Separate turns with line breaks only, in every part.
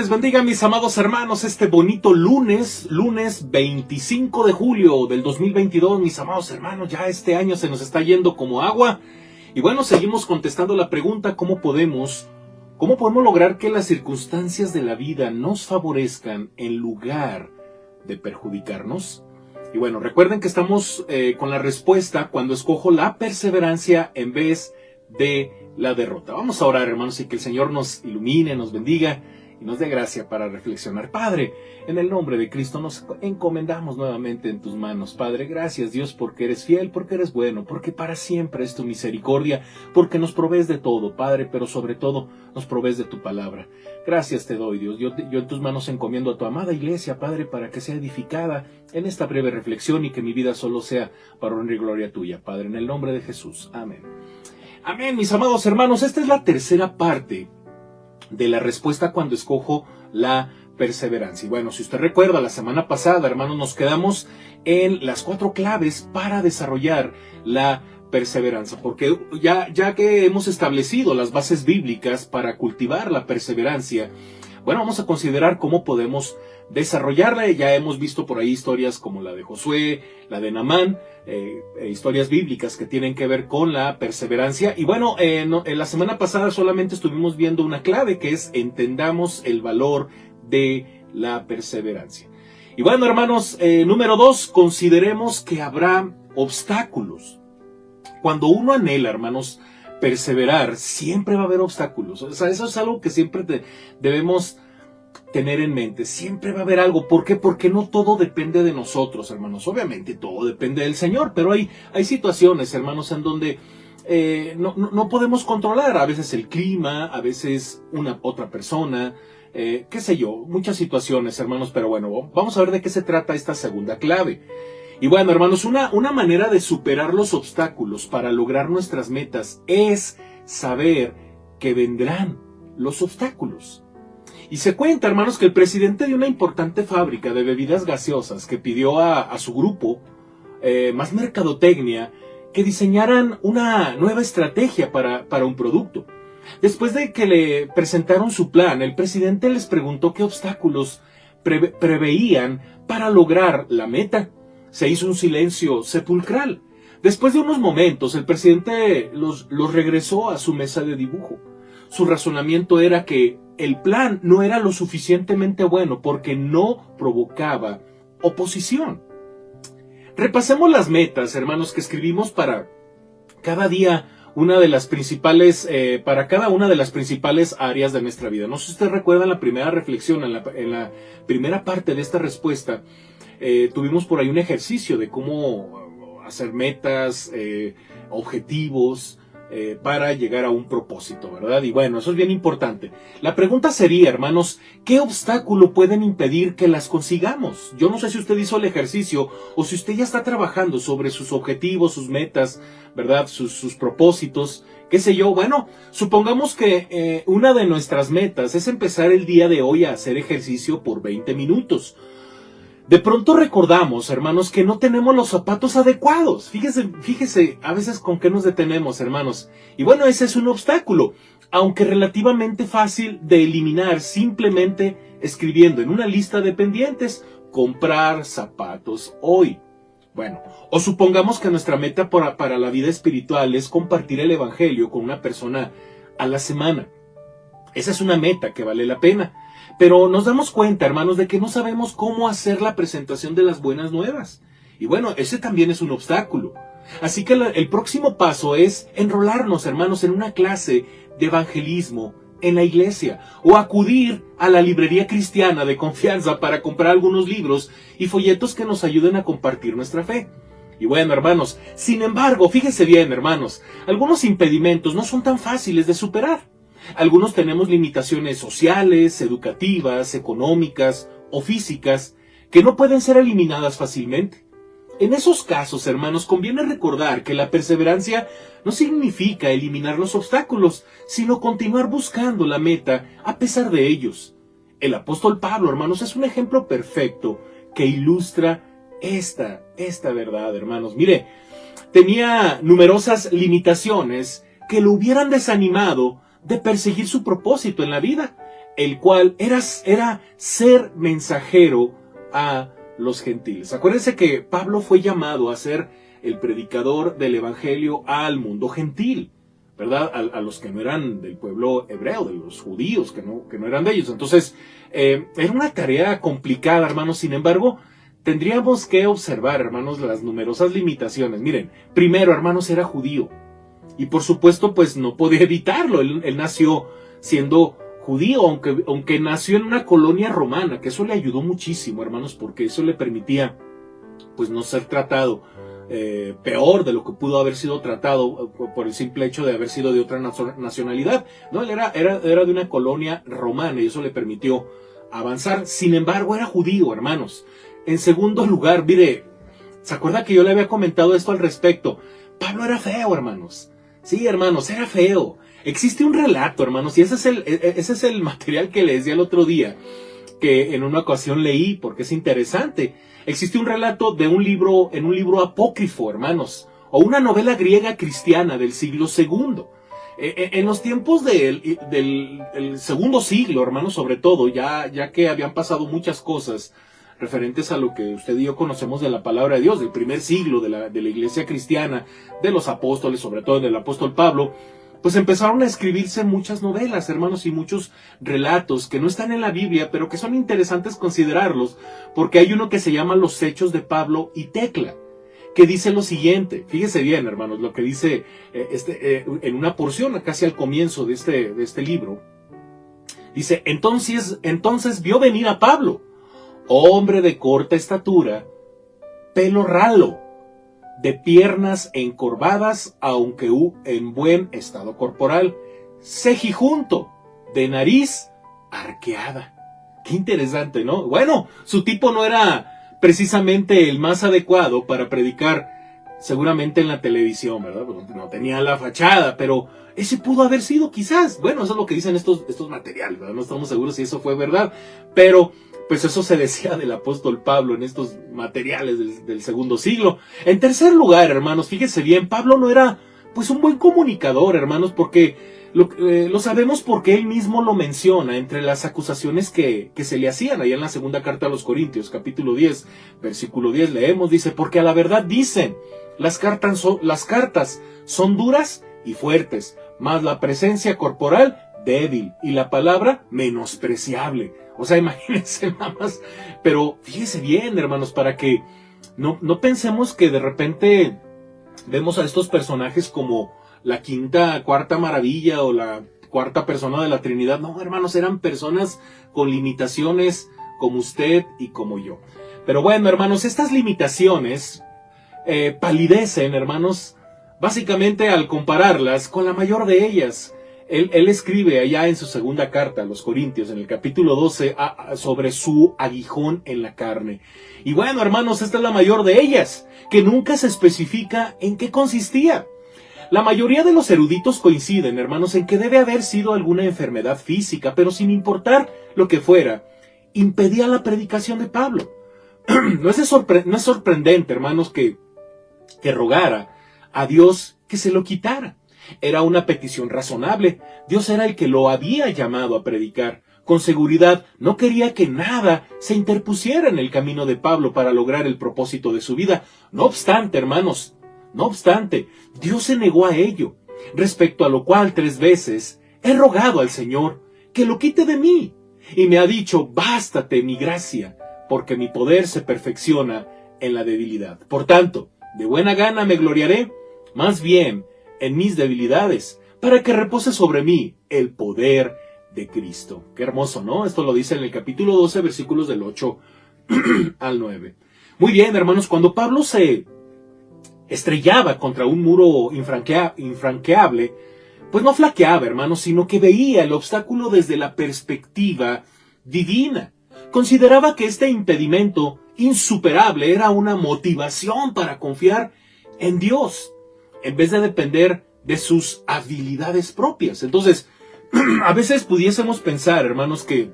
les bendiga, mis amados hermanos, este bonito lunes 25 de julio del 2022, mis amados hermanos, ya este año se nos está yendo como agua. Y bueno, seguimos contestando la pregunta, ¿cómo podemos lograr que las circunstancias de la vida nos favorezcan en lugar de perjudicarnos? Y bueno, recuerden que estamos con la respuesta cuando escojo la perseverancia en vez de la derrota. Vamos a orar, hermanos, y que el Señor nos ilumine, nos bendiga y nos dé gracia para reflexionar. Padre, en el nombre de Cristo nos encomendamos nuevamente en tus manos. Padre, gracias Dios porque eres fiel, porque eres bueno, porque para siempre es tu misericordia, porque nos provees de todo, Padre, pero sobre todo nos provees de tu palabra. Gracias te doy, Dios. Yo en tus manos encomiendo a tu amada iglesia, Padre, para que sea edificada en esta breve reflexión y que mi vida solo sea para honra y gloria tuya, Padre, en el nombre de Jesús. Amén. Amén, mis amados hermanos. Esta es la tercera parte de la respuesta cuando escojo la perseverancia. Y bueno, si usted recuerda, la semana pasada, hermanos, nos quedamos en las 4 claves para desarrollar la perseverancia, porque ya que hemos establecido las bases bíblicas para cultivar la perseverancia, bueno, vamos a considerar cómo podemos desarrollarla. Ya hemos visto por ahí historias como la de Josué, la de Naamán, historias bíblicas que tienen que ver con la perseverancia. Y bueno, en la semana pasada solamente estuvimos viendo una clave, que es entendamos el valor de la perseverancia. Y bueno, hermanos, número 2, consideremos que habrá obstáculos. Cuando uno anhela, hermanos, perseverar, siempre va a haber obstáculos. O sea, eso es algo que siempre debemos tener en mente. Siempre va a haber algo. ¿Por qué? Porque no todo depende de nosotros, hermanos. Obviamente todo depende del Señor, pero hay situaciones, hermanos, en donde no podemos controlar. A veces el clima, a veces otra persona, qué sé yo, muchas situaciones, hermanos. Pero bueno, vamos a ver de qué se trata esta segunda clave. Y bueno, hermanos, una manera de superar los obstáculos para lograr nuestras metas es saber que vendrán los obstáculos. Y se cuenta, hermanos, que el presidente de una importante fábrica de bebidas gaseosas que pidió a su grupo, más mercadotecnia, que diseñaran una nueva estrategia para un producto. Después de que le presentaron su plan, el presidente les preguntó qué obstáculos preveían para lograr la meta. Se hizo un silencio sepulcral. Después de unos momentos, el presidente los regresó a su mesa de dibujo. Su razonamiento era que el plan no era lo suficientemente bueno porque no provocaba oposición. Repasemos las metas, hermanos, que escribimos para cada día, para cada una de las principales áreas de nuestra vida. No sé si ustedes recuerdan la primera reflexión, en la primera parte de esta respuesta, tuvimos por ahí un ejercicio de cómo hacer metas, objetivos, para llegar a un propósito, ¿verdad? Y bueno, eso es bien importante. La pregunta sería, hermanos, ¿qué obstáculo pueden impedir que las consigamos? Yo no sé si usted hizo el ejercicio o si usted ya está trabajando sobre sus objetivos, sus metas, ¿verdad? Sus propósitos, qué sé yo. Bueno, supongamos que una de nuestras metas es empezar el día de hoy a hacer ejercicio por 20 minutos. De pronto recordamos, hermanos, que no tenemos los zapatos adecuados. Fíjese a veces con qué nos detenemos, hermanos. Y bueno, ese es un obstáculo, aunque relativamente fácil de eliminar simplemente escribiendo en una lista de pendientes, comprar zapatos hoy. Bueno, o supongamos que nuestra meta para la vida espiritual es compartir el evangelio con una persona a la semana. Esa es una meta que vale la pena. Pero nos damos cuenta, hermanos, de que no sabemos cómo hacer la presentación de las buenas nuevas. Y bueno, ese también es un obstáculo. Así que el próximo paso es enrolarnos, hermanos, en una clase de evangelismo en la iglesia, o acudir a la librería cristiana de confianza para comprar algunos libros y folletos que nos ayuden a compartir nuestra fe. Y bueno, hermanos, sin embargo, fíjense bien, hermanos, algunos impedimentos no son tan fáciles de superar. Algunos tenemos limitaciones sociales, educativas, económicas o físicas que no pueden ser eliminadas fácilmente. En esos casos, hermanos, conviene recordar que la perseverancia no significa eliminar los obstáculos, sino continuar buscando la meta a pesar de ellos. El apóstol Pablo, hermanos, es un ejemplo perfecto que ilustra esta verdad, hermanos. Mire, tenía numerosas limitaciones que lo hubieran desanimado de perseguir su propósito en la vida. el cual era ser mensajero a los gentiles. Acuérdense que Pablo fue llamado a ser el predicador del evangelio al mundo gentil, ¿verdad? A los que no eran del pueblo hebreo, de los judíos, que no eran de ellos. Entonces, era una tarea complicada, hermanos. Sin embargo, tendríamos que observar, hermanos, las numerosas limitaciones. Miren, primero, hermanos, era judío. Y por supuesto, pues no podía evitarlo. Él nació siendo judío, aunque nació en una colonia romana, que eso le ayudó muchísimo, hermanos, porque eso le permitía, pues, no ser tratado peor de lo que pudo haber sido tratado por el simple hecho de haber sido de otra nacionalidad. No, él era de una colonia romana y eso le permitió avanzar. Sin embargo, era judío, hermanos. En segundo lugar, mire, ¿se acuerda que yo le había comentado esto al respecto? Pablo era feo, hermanos. Sí, hermanos, era feo. Existe un relato, hermanos, y ese es el material que les di el otro día, que en una ocasión leí, porque es interesante. Existe un relato de un libro, en un libro apócrifo, hermanos, o una novela griega cristiana del siglo II. En los tiempos del segundo siglo, hermanos, sobre todo, ya que habían pasado muchas cosas referentes a lo que usted y yo conocemos de la palabra de Dios, del primer siglo de la iglesia cristiana, de los apóstoles, sobre todo del apóstol Pablo, pues empezaron a escribirse muchas novelas, hermanos, y muchos relatos que no están en la Biblia, pero que son interesantes considerarlos, porque hay uno que se llama Los Hechos de Pablo y Tecla, que dice lo siguiente. Fíjese bien, hermanos, lo que dice en una porción casi al comienzo de este libro. Dice, entonces vio venir a Pablo, hombre de corta estatura, pelo ralo, de piernas encorvadas, aunque en buen estado corporal, cejijunto, de nariz arqueada. Qué interesante, ¿no? Bueno, su tipo no era precisamente el más adecuado para predicar, seguramente en la televisión, ¿verdad? No tenía la fachada, pero ese pudo haber sido quizás. Bueno, eso es lo que dicen estos materiales, ¿verdad? No estamos seguros si eso fue verdad, pero pues eso se decía del apóstol Pablo en estos materiales del segundo siglo. En tercer lugar, hermanos, fíjese bien, Pablo no era pues un buen comunicador, hermanos, porque lo sabemos porque él mismo lo menciona entre las acusaciones que se le hacían allá en la segunda carta a los Corintios, capítulo 10, versículo 10, leemos, dice, porque a la verdad dicen, las cartas son duras y fuertes, mas la presencia corporal débil y la palabra menospreciable. O sea, imagínense nada más. Pero fíjese bien, hermanos, para que no pensemos que de repente vemos a estos personajes como la cuarta maravilla o la cuarta persona de la Trinidad. No, hermanos, eran personas con limitaciones como usted y como yo. Pero bueno, hermanos, estas limitaciones palidecen, hermanos, básicamente al compararlas con la mayor de ellas. Él escribe allá en su segunda carta a los Corintios, en el capítulo 12, sobre su aguijón en la carne. Y bueno, hermanos, esta es la mayor de ellas, que nunca se especifica en qué consistía. La mayoría de los eruditos coinciden, hermanos, en que debe haber sido alguna enfermedad física, pero sin importar lo que fuera, impedía la predicación de Pablo. No es sorprendente, hermanos, que rogara a Dios que se lo quitara. Era una petición razonable. Dios era el que lo había llamado a predicar. Con seguridad, no quería que nada se interpusiera en el camino de Pablo para lograr el propósito de su vida. No obstante, hermanos, Dios se negó a ello, respecto a lo cual 3 veces he rogado al Señor que lo quite de mí. Y me ha dicho, bástate mi gracia, porque mi poder se perfecciona en la debilidad. Por tanto, de buena gana me gloriaré, más bien en mis debilidades, para que repose sobre mí el poder de Cristo. Qué hermoso, ¿no? Esto lo dice en el capítulo 12, versículos del 8 al 9. Muy bien, hermanos, cuando Pablo se estrellaba contra un muro infranqueable, pues no flaqueaba, hermanos, sino que veía el obstáculo desde la perspectiva divina. Consideraba que este impedimento insuperable era una motivación para confiar en Dios, en vez de depender de sus habilidades propias. Entonces, a veces pudiésemos pensar, hermanos, que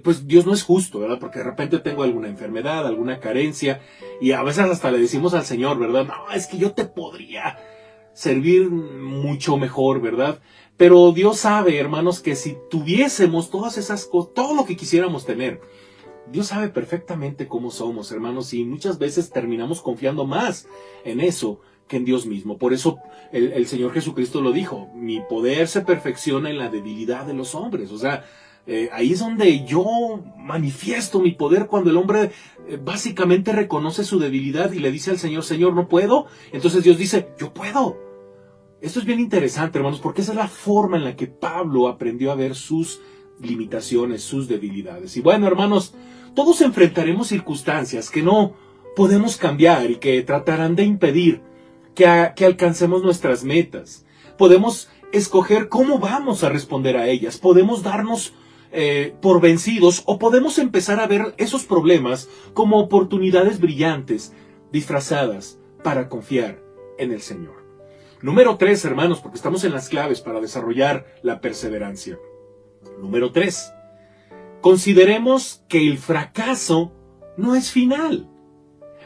pues Dios no es justo, ¿verdad? Porque de repente tengo alguna enfermedad, alguna carencia, y a veces hasta le decimos al Señor, ¿verdad? No, es que yo te podría servir mucho mejor, ¿verdad? Pero Dios sabe, hermanos, que si tuviésemos todas esas cosas, todo lo que quisiéramos tener, Dios sabe perfectamente cómo somos, hermanos, y muchas veces terminamos confiando más en eso que en Dios mismo. Por eso el Señor Jesucristo lo dijo: mi poder se perfecciona en la debilidad de los hombres. O sea, ahí es donde yo manifiesto mi poder, cuando el hombre básicamente reconoce su debilidad y le dice al Señor: Señor, no puedo. Entonces Dios dice: yo puedo. Esto es bien interesante, hermanos, porque esa es la forma en la que Pablo aprendió a ver sus limitaciones, sus debilidades. Y bueno, hermanos, todos enfrentaremos circunstancias que no podemos cambiar y que tratarán de impedir que alcancemos nuestras metas. Podemos escoger cómo vamos a responder a ellas. Podemos darnos por vencidos, o podemos empezar a ver esos problemas como oportunidades brillantes, disfrazadas para confiar en el Señor. Número 3, hermanos, porque estamos en las claves para desarrollar la perseverancia. Número 3. Consideremos que el fracaso no es final.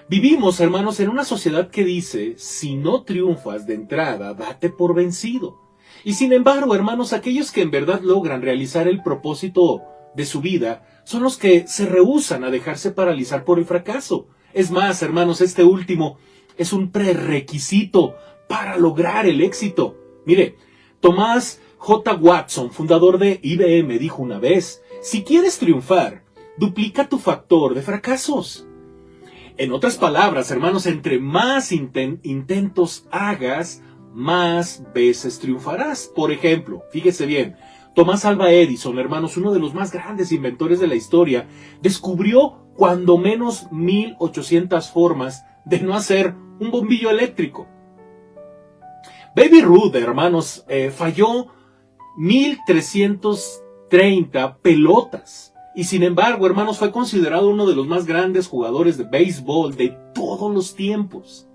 Vivimos, hermanos, en una sociedad que dice: si no triunfas de entrada, date por vencido. Y sin embargo, hermanos, aquellos que en verdad logran realizar el propósito de su vida son los que se rehúsan a dejarse paralizar por el fracaso. Es más, hermanos, este último es un prerequisito para lograr el éxito. Mire, Thomas J. Watson, fundador de IBM, dijo una vez: si quieres triunfar, duplica tu factor de fracasos. En otras palabras, hermanos, entre más intentos hagas, más veces triunfarás. Por ejemplo, fíjese bien, Thomas Alva Edison, hermanos, uno de los más grandes inventores de la historia, descubrió cuando menos 1800 formas de no hacer un bombillo eléctrico. Baby Ruth, hermanos, falló 1330 pelotas. Y sin embargo, hermanos, fue considerado uno de los más grandes jugadores de béisbol de todos los tiempos.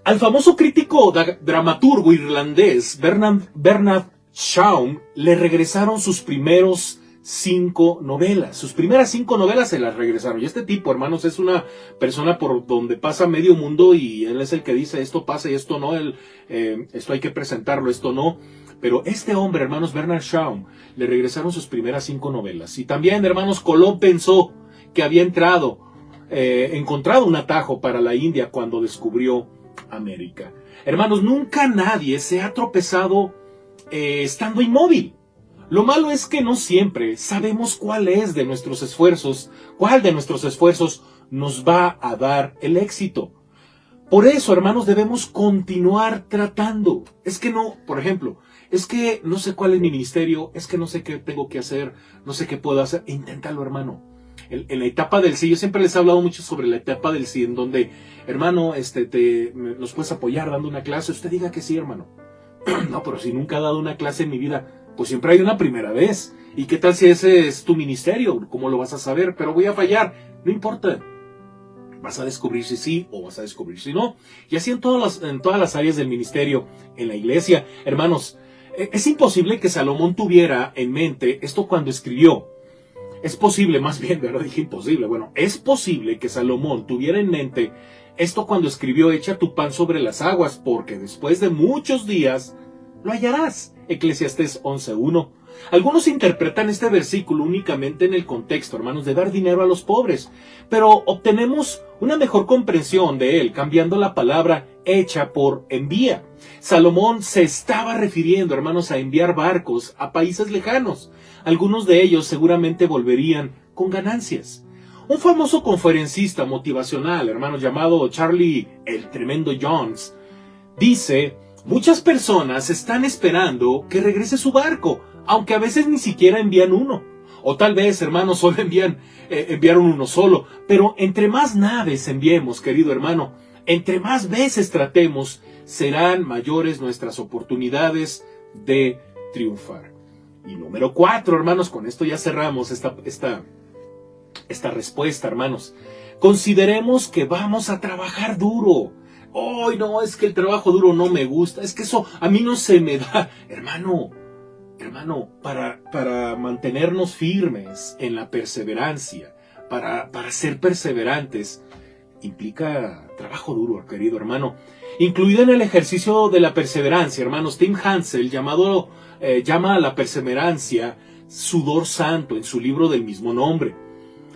Al famoso crítico dramaturgo irlandés Bernard Shaw le regresaron sus primeros 5 novelas. Sus primeras 5 novelas se las regresaron. Y este tipo, hermanos, es una persona por donde pasa medio mundo, y él es el que dice: esto pasa y esto no, esto hay que presentarlo, esto no. Pero este hombre, hermanos, Bernard Shaw, le regresaron sus primeras 5 novelas. Y también, hermanos, Colón pensó que había encontrado un atajo para la India cuando descubrió América. Hermanos, nunca nadie se ha tropezado estando inmóvil. Lo malo es que no siempre sabemos cuál de nuestros esfuerzos nos va a dar el éxito. Por eso, hermanos, debemos continuar tratando. Es que no, por ejemplo, es que no sé cuál es mi ministerio, es que no sé qué tengo que hacer, no sé qué puedo hacer. Inténtalo, hermano. En la etapa del sí, yo siempre les he hablado mucho sobre la etapa del sí, en donde, hermano, nos puedes apoyar dando una clase. Usted diga que sí, hermano. No, pero si nunca he dado una clase en mi vida, pues siempre hay una primera vez. ¿Y qué tal si ese es tu ministerio? ¿Cómo lo vas a saber? Pero voy a fallar. No importa. Vas a descubrir si sí o vas a descubrir si no. Y así en todas las áreas del ministerio, en la iglesia. Hermanos, es imposible que Salomón tuviera en mente esto cuando escribió. Es posible, más bien, ¿verdad? Dije imposible. Bueno, es posible que Salomón tuviera en mente esto cuando escribió: echa tu pan sobre las aguas, porque después de muchos días lo hallarás. Eclesiastés 11:1. Algunos interpretan este versículo únicamente en el contexto, hermanos, de dar dinero a los pobres, pero obtenemos una mejor comprensión de él cambiando la palabra echa por envía. Salomón se estaba refiriendo, hermanos, a enviar barcos a países lejanos. Algunos de ellos seguramente volverían con ganancias. Un famoso conferencista motivacional, hermanos, llamado Charlie el Tremendo Jones, dice: muchas personas están esperando que regrese su barco, aunque a veces ni siquiera envían uno. O tal vez, hermanos, solo enviaron uno solo. Pero entre más naves enviemos, querido hermano, entre más veces tratemos, serán mayores nuestras oportunidades de triunfar. Y número 4, hermanos, con esto ya cerramos esta respuesta, hermanos. Consideremos que vamos a trabajar duro. ¡Ay, no! Es que el trabajo duro no me gusta. Es que eso a mí no se me da. Hermano, para mantenernos firmes en la perseverancia, para ser perseverantes, implica trabajo duro, querido hermano, incluido en el ejercicio de la perseverancia, hermanos. Tim Hansel llama a la perseverancia sudor santo en su libro del mismo nombre.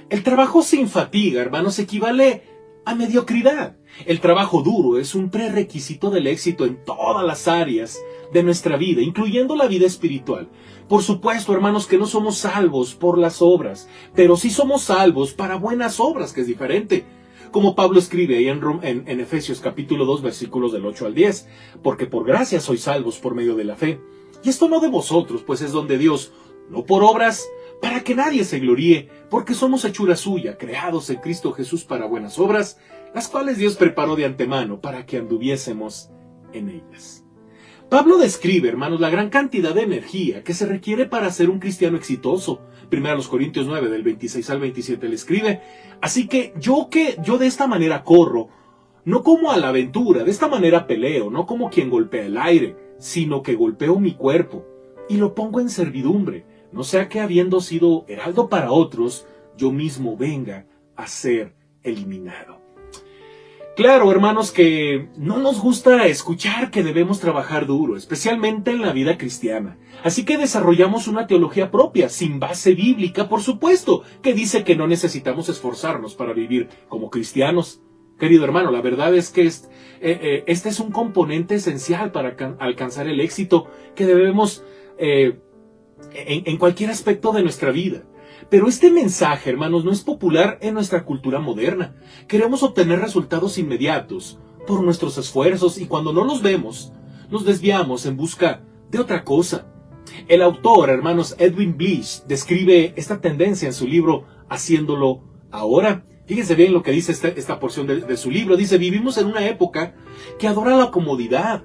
El trabajo sin fatiga, hermanos, equivale a mediocridad. El trabajo duro es un prerequisito del éxito en todas las áreas de nuestra vida, incluyendo la vida espiritual. Por supuesto, hermanos, que no somos salvos por las obras, pero sí somos salvos para buenas obras, que es diferente. Como Pablo escribe ahí en Efesios capítulo 2, versículos del 8 al 10, porque por gracia sois salvos por medio de la fe. Y esto no de vosotros, pues es don de Dios, no por obras, para que nadie se gloríe, porque somos hechura suya, creados en Cristo Jesús para buenas obras, las cuales Dios preparó de antemano para que anduviésemos en ellas. Pablo describe, hermanos, la gran cantidad de energía que se requiere para ser un cristiano exitoso. 1 Corintios 9, del 26 al 27, le escribe: así que yo de esta manera corro, no como a la aventura, de esta manera peleo, no como quien golpea el aire, sino que golpeo mi cuerpo y lo pongo en servidumbre, no sea que habiendo sido heraldo para otros, yo mismo venga a ser eliminado. Claro, hermanos, que no nos gusta escuchar que debemos trabajar duro, especialmente en la vida cristiana. Así que desarrollamos una teología propia, sin base bíblica, por supuesto, que dice que no necesitamos esforzarnos para vivir como cristianos. Querido hermano, la verdad es que este es un componente esencial para alcanzar el éxito que debemos en cualquier aspecto de nuestra vida. Pero este mensaje, hermanos, no es popular en nuestra cultura moderna. Queremos obtener resultados inmediatos por nuestros esfuerzos y cuando no los vemos, nos desviamos en busca de otra cosa. El autor, hermanos, Edwin Bliss, describe esta tendencia en su libro Haciéndolo Ahora. Fíjense bien lo que dice esta porción de su libro. Dice: vivimos en una época que adora la comodidad.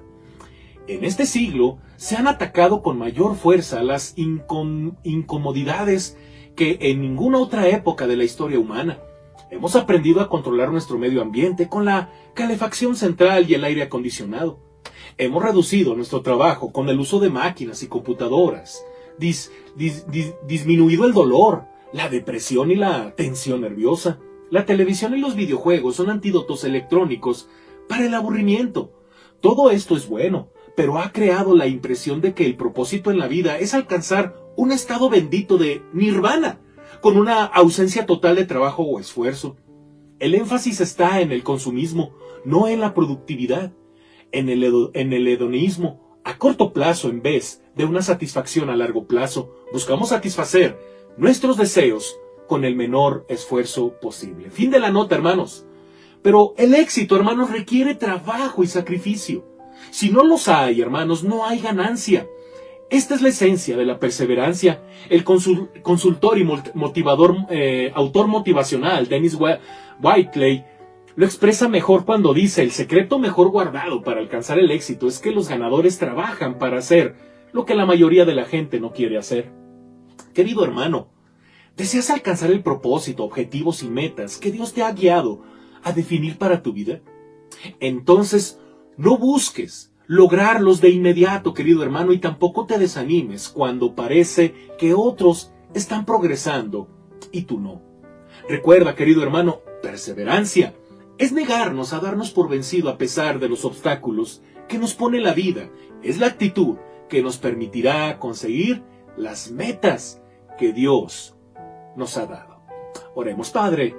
En este siglo se han atacado con mayor fuerza las incomodidades que en ninguna otra época de la historia humana. Hemos aprendido a controlar nuestro medio ambiente con la calefacción central y el aire acondicionado. Hemos reducido nuestro trabajo con el uso de máquinas y computadoras, disminuido el dolor, la depresión y la tensión nerviosa. La televisión y los videojuegos son antídotos electrónicos para el aburrimiento. Todo esto es bueno, pero ha creado la impresión de que el propósito en la vida es alcanzar un estado bendito de nirvana, con una ausencia total de trabajo o esfuerzo. El énfasis está en el consumismo, no en la productividad, en el hedonismo a corto plazo en vez de una satisfacción a largo plazo. Buscamos satisfacer nuestros deseos con el menor esfuerzo posible. Fin de la nota, hermanos. Pero el éxito, hermanos, requiere trabajo y sacrificio. Si no los hay, hermanos, no hay ganancia. Esta es la esencia de la perseverancia. El consultor y autor motivacional Dennis Whiteley lo expresa mejor cuando dice: el secreto mejor guardado para alcanzar el éxito es que los ganadores trabajan para hacer lo que la mayoría de la gente no quiere hacer. Querido hermano, ¿deseas alcanzar el propósito, objetivos y metas que Dios te ha guiado a definir para tu vida? Entonces, no busques lograrlos de inmediato, querido hermano, y tampoco te desanimes cuando parece que otros están progresando y tú no. Recuerda, querido hermano, perseverancia es negarnos a darnos por vencido a pesar de los obstáculos que nos pone la vida. Es la actitud que nos permitirá conseguir las metas que Dios nos ha dado. Oremos. Padre,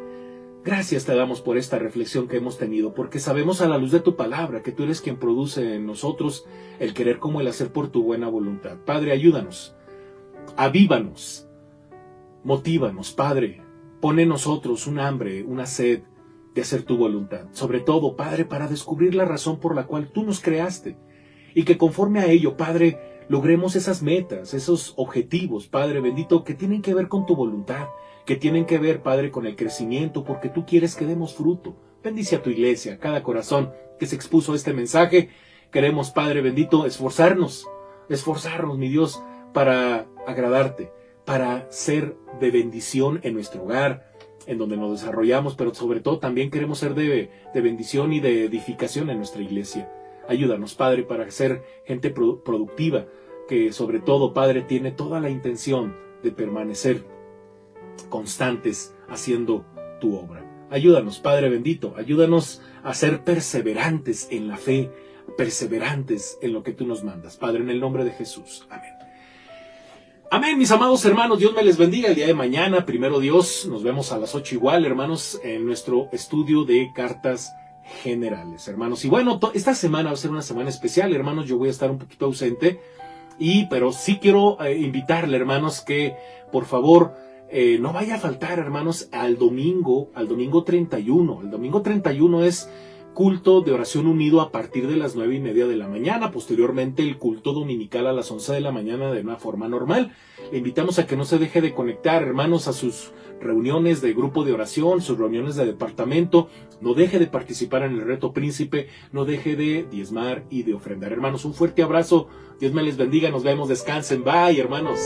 gracias te damos por esta reflexión que hemos tenido, porque sabemos a la luz de tu palabra que tú eres quien produce en nosotros el querer como el hacer por tu buena voluntad. Padre, ayúdanos, avívanos, motívanos, Padre, pon en nosotros un hambre, una sed de hacer tu voluntad. Sobre todo, Padre, para descubrir la razón por la cual tú nos creaste y que conforme a ello, Padre, logremos esas metas, esos objetivos, Padre bendito, que tienen que ver con tu voluntad, que tienen que ver, Padre, con el crecimiento, porque tú quieres que demos fruto. Bendice a tu iglesia, a cada corazón que se expuso a este mensaje. Queremos, Padre bendito, esforzarnos, mi Dios, para agradarte, para ser de bendición en nuestro hogar, en donde nos desarrollamos, pero sobre todo también queremos ser de bendición y de edificación en nuestra iglesia. Ayúdanos, Padre, para ser gente productiva, que sobre todo, Padre, tiene toda la intención de permanecer constantes haciendo tu obra. Ayúdanos, Padre bendito, ayúdanos a ser perseverantes en la fe, perseverantes en lo que tú nos mandas. Padre, en el nombre de Jesús. Amén. Amén, mis amados hermanos, Dios me les bendiga. El día de mañana, primero Dios, nos vemos a las 8 igual, hermanos, en nuestro estudio de cartas generales, hermanos. Y bueno, esta semana va a ser una semana especial, hermanos. Yo voy a estar un poquito ausente, pero sí quiero invitarle, hermanos, que por favor no vaya a faltar, hermanos, al domingo 31. El domingo 31 es culto de oración unido a partir de las 9:30 de la mañana. Posteriormente el culto dominical a las 11 de la mañana de una forma normal. Le invitamos a que no se deje de conectar, hermanos, a sus reuniones de grupo de oración, sus reuniones de departamento. No deje de participar en el reto príncipe, no deje de diezmar y de ofrendar. Hermanos, un fuerte abrazo. Dios me les bendiga, nos vemos, descansen. Bye, hermanos.